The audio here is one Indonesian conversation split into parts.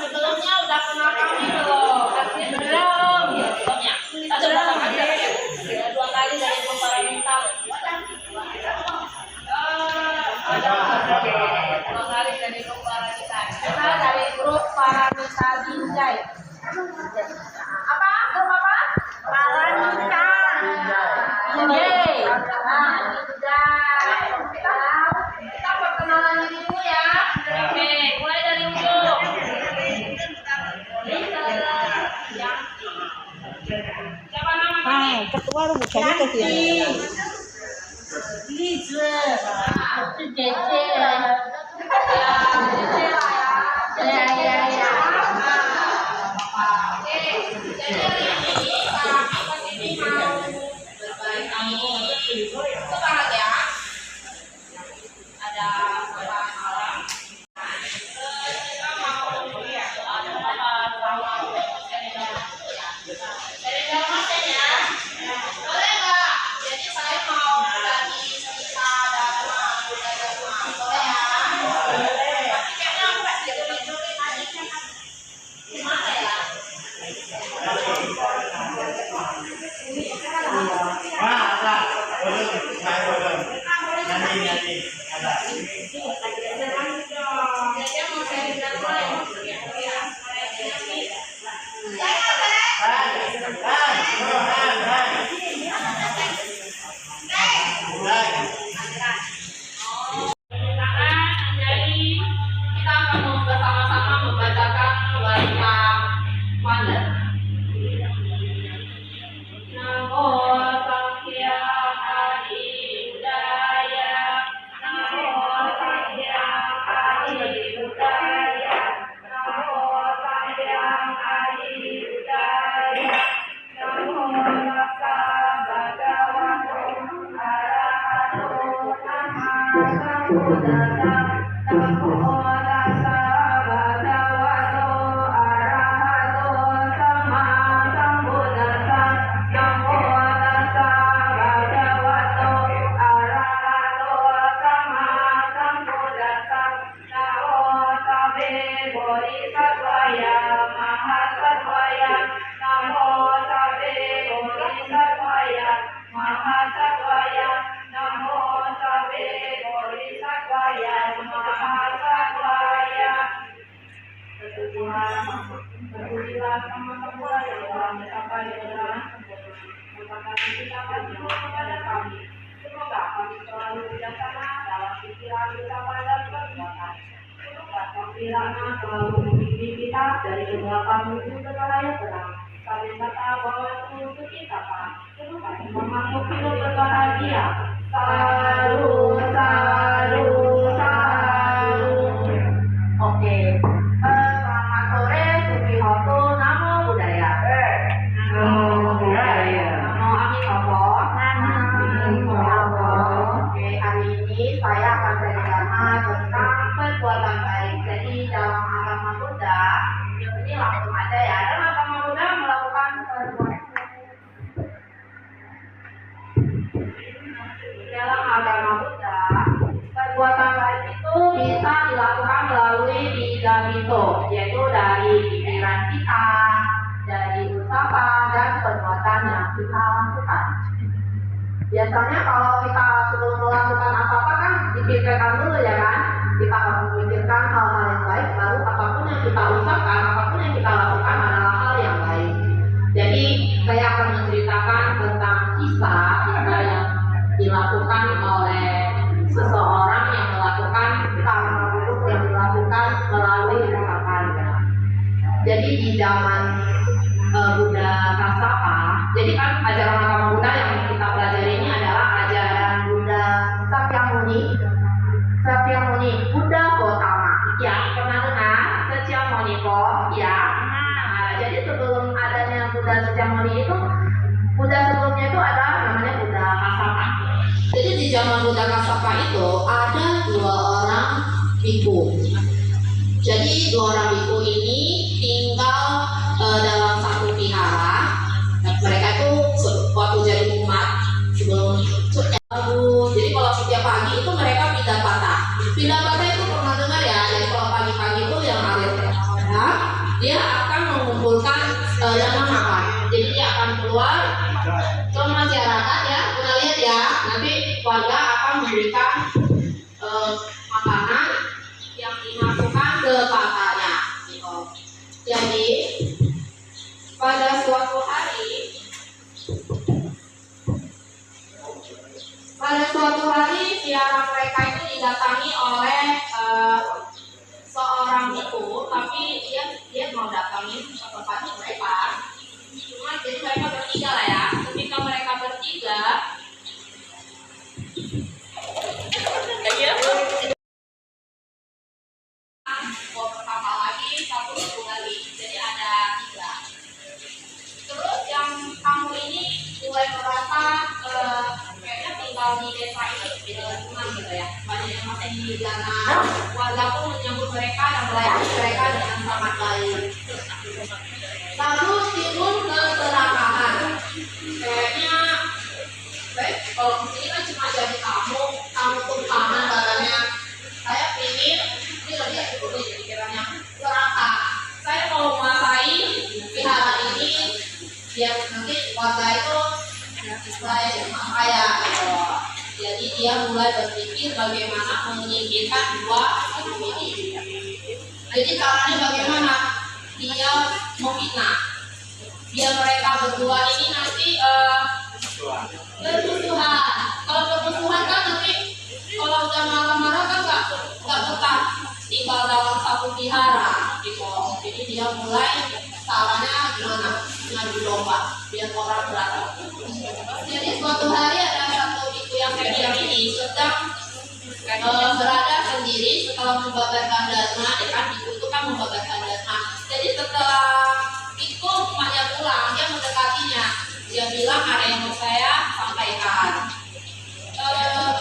Sebelumnya udah kenal kami belum? Belum. Ada berapa kali? Dua kali dari grup para bintang. Ada dua kali dari grup para bintang. Kita dari grup para bintang Binjai. Apa? Grup apa? Para bintang. Binjai. Kita perkenalan diri dulu ya. Oke, mulai dari ujung. Siapa nama kami? Ketua lu bukannya ke sini. 栗子，是姐姐，姐姐来呀，oke, jadi hari ini kita ini mau berbagi semangat ya. Ada makan malam. Kita mau ada sama dari dalam mesin ya. Boleh nggak? Jadi saya mau bagi cerita dharma budaya boleh ya? Tapi kayaknya aku nggak ditulis aja kan? Gimana ya? Jadi mau sharing dharma ya? Kita akan bersama-sama membacakan warisan Wanda. Namo Sankhya Adi Budaya, Namo Sankhya Adi Budaya, Namo Sankhya Adi Budaya, Namo Tassa Bhagavato Arahato Sama Sambuddhassa, Namo Tassa Bhagavato Arahato Sama Sambuddhassa, Namo Tassa Bhagavato Arahato Sama Sambuddhassa, Namo Sabbe Bodhisattvaya Mahasattvaya, Namo Sabbe Bodhisattvaya Mahasattvaya, Namo Sabbe Bodhisattvaya Mahasattvaya. Berpujilah sama semua yang telah mencapai kebenaran sempurna. Merupakan kita kasih kepada kami. Semoga kami selalu bijaksana dalam pikiran, ucapan, dan perbuatan. Semoga Sampirana selalu membimbing kita dari kegelapan menuju ke cahaya terang. Kami kata bahwa untuk kita Pak. Semoga semua makhluk hidup berbahagia. Saru, saru, saru. Oke. Selamat sore, Sumihoto, Namo Buddhaya. Namo Buddhaya. Namo Amitabha. Namo Amitabha. Oke, hari ini saya akan berbicara tentang perbuatan baik. Jadi dalam agama Buddha, ini langsung aja ya. Dalam agama Buddha melakukan perbuatan. Dalam agama Buddha, perbuatan baik itu bisa dilakukan melalui 3 pintu, yaitu dari pikiran kita, dari ucapan, dan perbuatan yang kita lakukan. Biasanya kalau kita sebelum melakukan apa-apa kan pikirkan dulu ya kan, kita harus memikirkan hal-hal yang baik, baru apapun yang kita ucapkan, apapun yang kita lakukan adalah hal yang baik. Jadi saya akan menceritakan tentang kisah yang dilakukan oleh seseorang yang melakukan karma buruk yang dilakukan melalui ucapan. Jadi di zaman Buddha Kasapa, jadi kan ajaran agama Buddha yang kita pelajari ini adalah ajaran Buddha Sakyamuni, Buddha Gautama. Ya, pernah dengar Sakyamuni kok? Ya. Nah, jadi sebelum adanya Buddha Sakyamuni itu, Buddha sebelumnya itu ada namanya Buddha Kasapa. Jadi di zaman Buddha Kasapa itu ada 2 orang biku. Jadi 2 orang biku ini tinggal dalam satu vihara. Mereka itu waktu jadi umat sebelum jadi kalau setiap pagi itu mereka pindah patah itu pernah dengar ya. Jadi kalau pagi-pagi itu yang alir dia akan mengumpulkan dana makan. Jadi dia akan keluar ke masyarakat ya, pernah lihat ya, nanti warga akan memberikan makanan yang dimasukkan ke patahnya gitu. Jadi pada suatu hari ziarah mereka itu didatangi oleh seorang biku, tapi dia mau datangin ke tempat mereka. Cuma jadi mereka bertiga lah ya. Ketika mereka bertiga, pertama lagi, satu biku lagi. Jadi ada 3. Terus yang tamu ini mulai merasa kayaknya tinggal di desa ini tidak cuma gitu ya, banyak yang masih di sana. Warga pun menyambut mereka dan melayani mereka dengan sangat baik. Lalu timbul keserakahan, kayaknya baik kalau ini kan cuma jadi tamu pun kangen katanya. Saya ingin ini lebih seperti pikirannya serakah. Saya mau menguasai vihara ini biar nanti warga itu mulai kaya gitu. Jadi dia mulai berpikir bagaimana menyingkirkan 2 ini. Jadi caranya bagaimana? Dia memfitnah. Biar mereka berdua ini nanti bermusuhan. Kalau bermusuhan kan nanti kalau udah marah-marah kan nggak betah tinggal dalam satu vihara gitu. Jadi dia mulai caranya gimana? Ngadu domba biar orang berantem. Jadi suatu hari ada satu biku yang pendiam ini sedang berada sendiri setelah membabarkan dharma. Kan biku itu kan membabarkan dharma. Jadi setelah biku umatnya pulang, dia mendekatinya. Dia bilang ada yang mau saya sampaikan.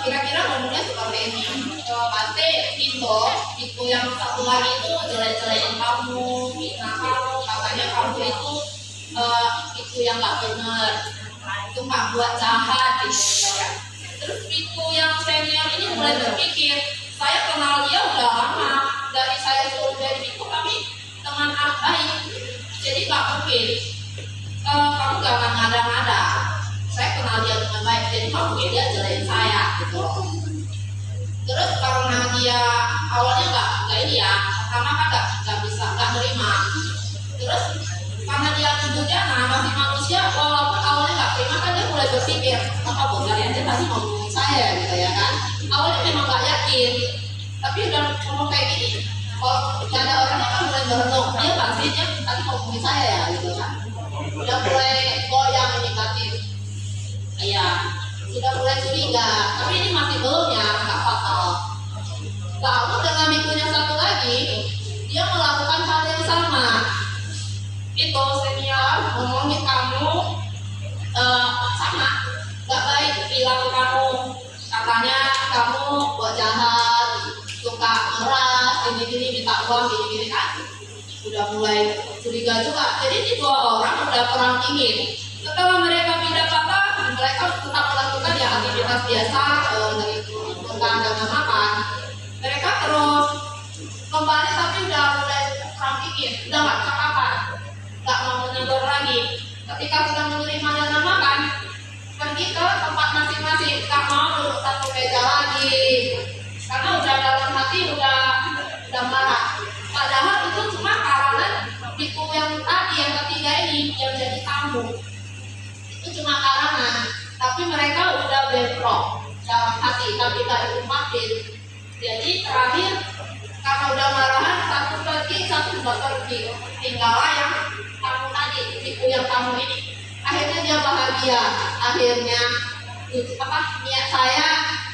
Kira-kira ngomongnya seperti ini. Bante, biku yang satu lagi itu jelek-jelekin kamu, fitnah kamu, katanya kamu itu biku yang nggak benar, itu nggak buat jahat gitu ya. Terus biku yang senior ini mulai berpikir, saya kenal dia udah lama, dari saya suruh jadi biku tapi teman baik, jadi nggak mungkin kamu jangan ngada-ngada. Saya kenal dia dengan baik, jadi nggak mungkin dia jelekin saya gitu. Terus karena dia awalnya nggak ini ya, karena kan nggak nerima. Terus karena dia tunjuknya masih manusia, walaupun awalnya nggak terima kan dia mulai berpikir, apa benar ya dia tadi ngomongin saya gitu ya kan. Awalnya memang nggak yakin, tapi udah ngomong kayak gini, kalau nggak ada orangnya kan mulai merenung, dia pasti dia tadi ngomongin saya ya gitu kan. Udah mulai goyang ini batin, iya, sudah mulai curiga, tapi ini masih belum ya, nggak fatal. Lalu dengan bikunya satu lagi, dia melakukan hal yang sama. Itu senior ngomongin kamu sama nggak baik, bilang kamu katanya kamu buat jahat, suka meras, gini-gini, minta uang, gini-gini kan. Udah mulai curiga juga. Jadi ini 2 orang udah perang dingin. Setelah mereka pindah patah, mereka tetap melakukan ya aktivitas biasa dari tentang dan makan. Mereka terus kembali tapi udah mulai perang dingin, udah nggak cakapan, nggak mau menegur lagi. Ketika sudah menerima dana makan, pergi ke tempat masing-masing, nggak mau duduk satu meja lagi. kampung. Itu cuma karangan, tapi mereka udah bentrok dalam hati, tapi gak diungkapin. Jadi terakhir karena udah marahan, satu pergi, satu nggak pergi, tinggallah yang kamu tadi, ibu yang kamu ini. Akhirnya dia bahagia, akhirnya niat saya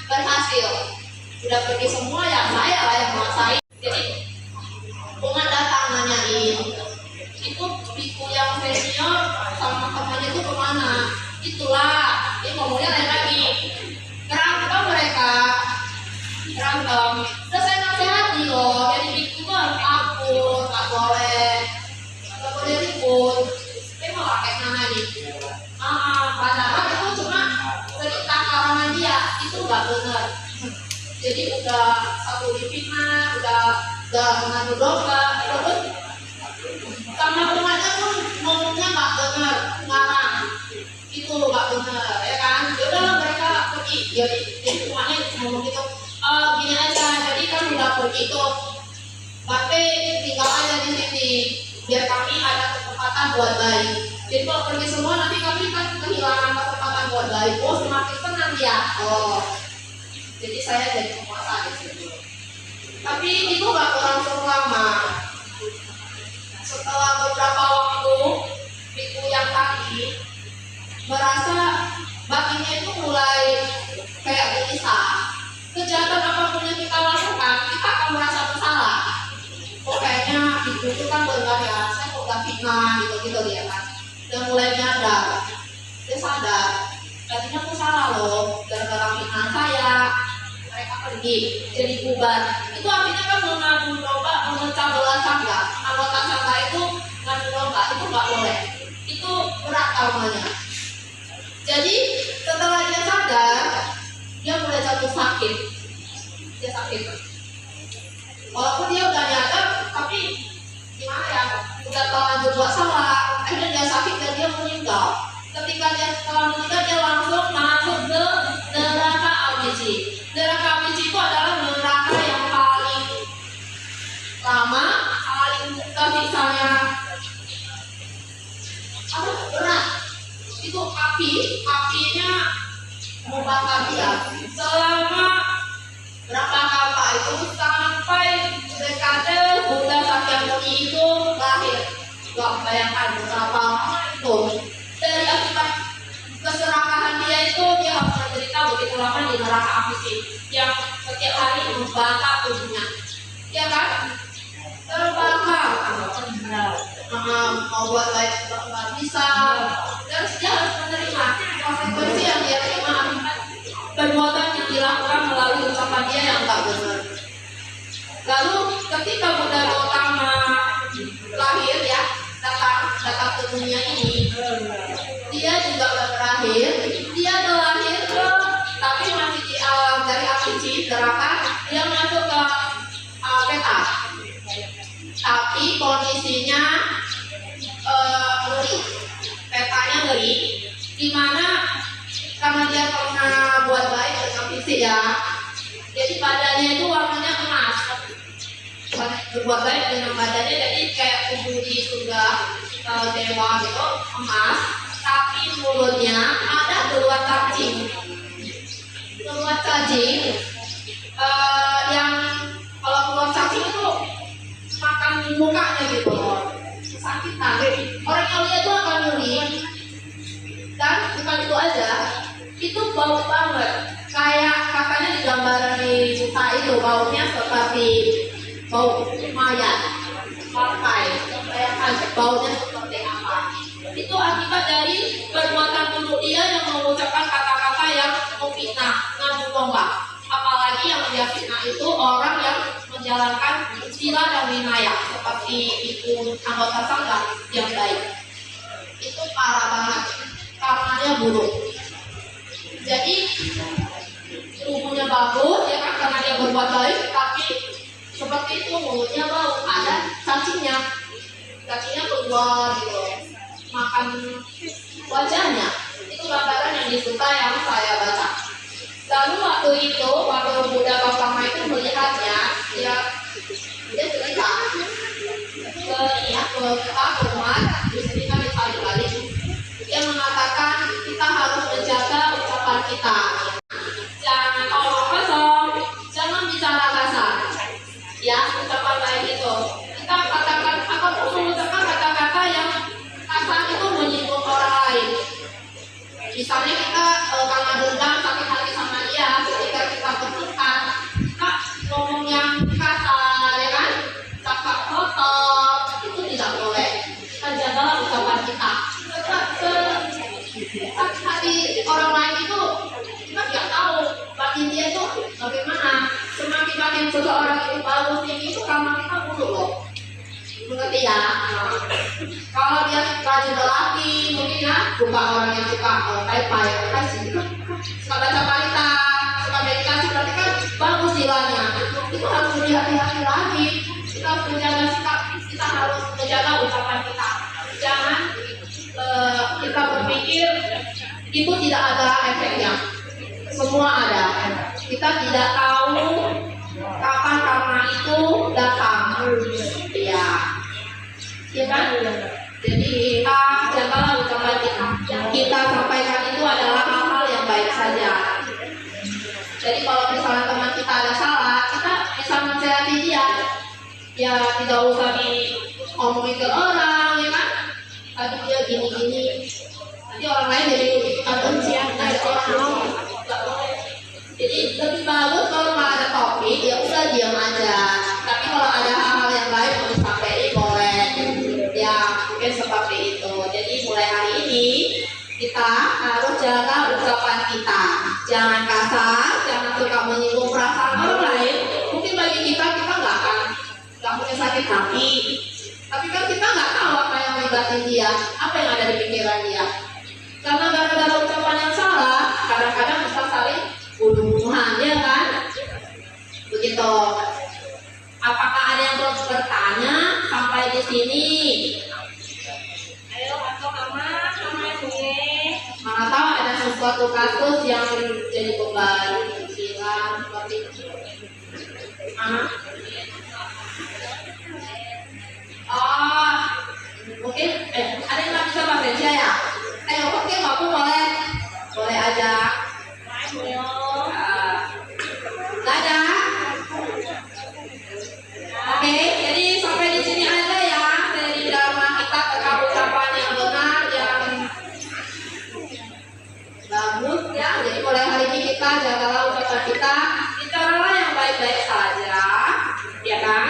berhasil. Udah pergi semua, ya saya lah yang menguasai. Jadi Bunga datang nanyain, itu biku yang senior sama temannya itu kemana? Itulah, dia ngomongnya lain lagi. Berantem mereka, berantem. Terus saya nasihati loh, jadi biku itu harus akur, nggak boleh ribut. Dia malah kayak mana nih? Padahal itu cuma cerita karangan dia, itu nggak benar. Jadi udah satu dipitnah, udah mengadu domba, terus sama umatnya pun ngomongnya nggak benar, ngarang, itu nggak benar, ya kan? Yaudah mereka pergi, jadi umatnya ngomong gitu, gini aja, jadi kan udah pergi tuh, berarti tinggal aja di sini, biar kami ada kesempatan buat baik. Jadi kalau pergi semua nanti kami kan kehilangan kesempatan buat baik. Oh semakin tenang ya. Oh, jadi saya jadi penguasa di situ. Tapi itu gak berlangsung lama. Setelah beberapa waktu, biku yang tadi merasa batinnya itu mulai kayak gelisah. Kejahatan apapun yang kita lakukan, kita akan merasa bersalah. Oh kayaknya biku itu kan benar ya, saya kok gak fitnah gitu-gitu dia kan. Dan mulai nyadar, dia sadar, tadinya aku salah loh, gara-gara fitnah saya. Mereka pergi jadi bubar. Itu artinya kan mengadu domba, memecah belah sangga. Anggota sangga itu ngadu domba, itu nggak boleh. Itu berat namanya. Jadi setelah dia sadar, dia mulai jatuh sakit. Dia sakit. Walaupun dia udah nyadar, tapi gimana ya? Udah terlanjur buat salah. Akhirnya dia sakit dan dia meninggal. Ketika dia setelah meninggal, dia langsung masuk ke neraka Abici. Neraka Abici itu adalah neraka yang paling lama, paling misalnya berat. Itu apinya membakar dia selama berapa kata itu sampai dekade Buddha Sakyamuni itu lahir. Gak bayangkan berapa lama itu. Dari akibat keserakahan dia itu, dia harus menderita begitu lama di neraka api yang setiap hari membakar tubuhnya, ya kan? Terbakar, mau buat baik nggak bisa, dan dia harus menerima konsekuensi yang dia terima akibat perbuatan yang dilakukan melalui ucapan dia yang tak benar. Lalu ketika Buddha Gautama lahir ya, datang ke dunia ini, dia juga udah berakhir. Dia terlahir tapi masih di alam dari apici neraka. Dia masuk ke peta, tapi kondisinya ngeri, petanya ngeri, dimana karena dia pernah buat baik dengan fisik ya, jadi badannya itu warnanya emas. Berbuat baik dengan badannya, jadi kayak tubuh di surga dewa gitu, emas. Tapi mulutnya ada keluar cacing. Keluar cacing yang kalau keluar cacing itu makan mukanya gitu, kesakitan. Orang yang lihat itu akan ngeri. Dan bukan itu aja, itu bau banget. Kayak katanya di gambaran di buta itu baunya seperti bau mayat, pakai. Bayangkan baunya seperti apa. Itu akibat dari perbuatan buruk dia yang mengucapkan kata-kata yang memfitnah, ngadu domba. Apalagi yang dia fitnah itu orang yang menjalankan sila dan winaya, seperti itu anggota sangga yang baik. Itu parah banget, karenanya buruk. Jadi tubuhnya bagus ya kan, karena dia berbuat baik, tapi seperti itu mulutnya bau, ada cacingnya keluar gitu, makan wajahnya. Itu gambaran yang disuka yang saya baca. Lalu waktu Buddha Gautama itu melihatnya, dia cerita ke rumah, di sini kan dibalik-balik. Misalnya kita karena dendam sakit hati sama dia, ketika kita bertukar, kita ngomong yang kasar, ya kan? Cakap kotor, itu tidak boleh. Kita jagalah ucapan kita. Sakit hati orang lain itu kita tidak tahu batin dia itu bagaimana. Semakin seseorang itu bagus tinggi itu karena kita buruk loh. Mengerti ya? Kalau dia rajin berlatih, mungkin ya bukan orang yang suka pai-pai, suka baca berita, suka meditasi, berarti kan bagus silanya. Itu harus lebih hati-hati lagi. Kita harus menjaga sikap, kita harus menjaga ucapan kita. Jangan kita berpikir itu tidak ada efeknya. Semua ada. Kita tidak tahu kapan karma itu datang. Iya. Ya kan? Jadi kita jagalah ucapan kita. Yang kita sampaikan itu adalah hal-hal yang baik saja. Jadi kalau misalnya teman kita ada salah, kita bisa menasihati dia. Ya tidak usah diomongin ke orang, ya kan? Tadi dia gini-gini. Nanti orang lain jadi kebencian, ada orang nggak boleh. Jadi lebih bagus kalau nggak ada topik, ya udah diam aja. Tapi kalau ada hal-hal yang baik mau disampaikan boleh. Ya mungkin seperti itu. Jadi mulai hari ini kita harus jaga ucapan kita. Jangan kasar, jangan suka menyinggung perasaan orang lain. Mungkin bagi kita nggak punya sakit hati. Tapi kan kita nggak tahu apa yang melibatkan dia, apa yang ada di pikiran dia. Karena gara-gara ucapan yang salah, kadang-kadang bisa saling bunuh-bunuhan, ya kan? Begitu. Apakah ada yang belum bertanya sampai di sini? Ayo atau sama sini. Mana tahu ada sesuatu kasus yang jadi beban pikiran seperti itu. Mungkin ada yang nggak bisa bahasa Indonesia ya? Oke, aku boleh aja. Nggak ada. Oke, jadi sampai di sini aja ya. Dari dharma kita tentang ucapan yang benar, yang bagus ya. Jadi mulai hari ini kita jagalah ucapan kita, bicaralah yang baik-baik saja, ya kan?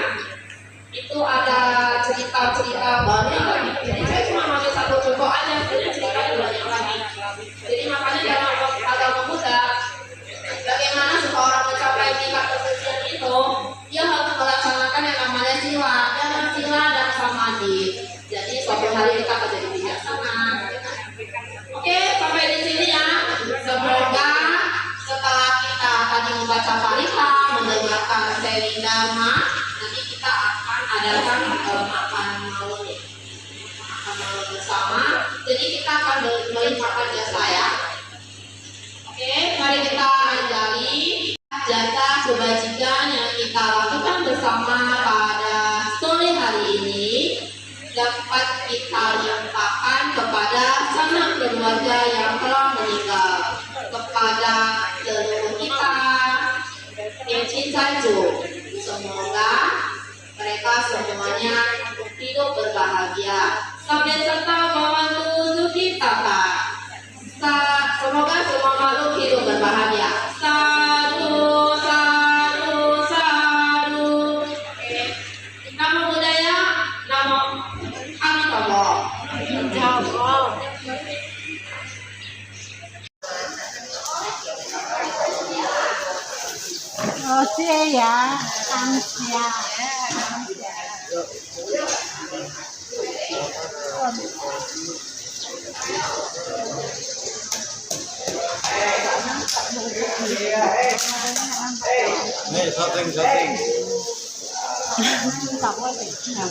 Itu ada cerita-cerita banyak. Jadi saya cuma ambil satu contoh aja, sebenarnya ceritanya banyak lagi. Jadi makanya dalam agama Buddha, bagaimana seseorang mencapai tingkat kesucian itu, dia harus melaksanakan yang namanya sila, dan samadhi. Jadi suatu hari kita akan jadi bijaksana. Oke, sampai di sini ya. Semoga setelah kita tadi membaca parita, mendengarkan seri dharma, nanti kita akan adakan makan malam bersama. Jadi kita akan melimpahkan jasa ya. Oke, mari kita ajari jasa kebajikan yang kita lakukan bersama pada sore hari ini dapat kita limpahkan kepada sanak keluarga yang telah meninggal, kepada seluruh kita yang cinta Tuhan. Semoga mereka semuanya hidup berbahagia. Sampai serta bawantu suki tata. Semoga semua makhluk hidup berbahagia. Sadu, sadu, sadu. Namo Buddhaya, namo Amitabha. ya, Kamsia. Nih, shooting. Tập quá thì nào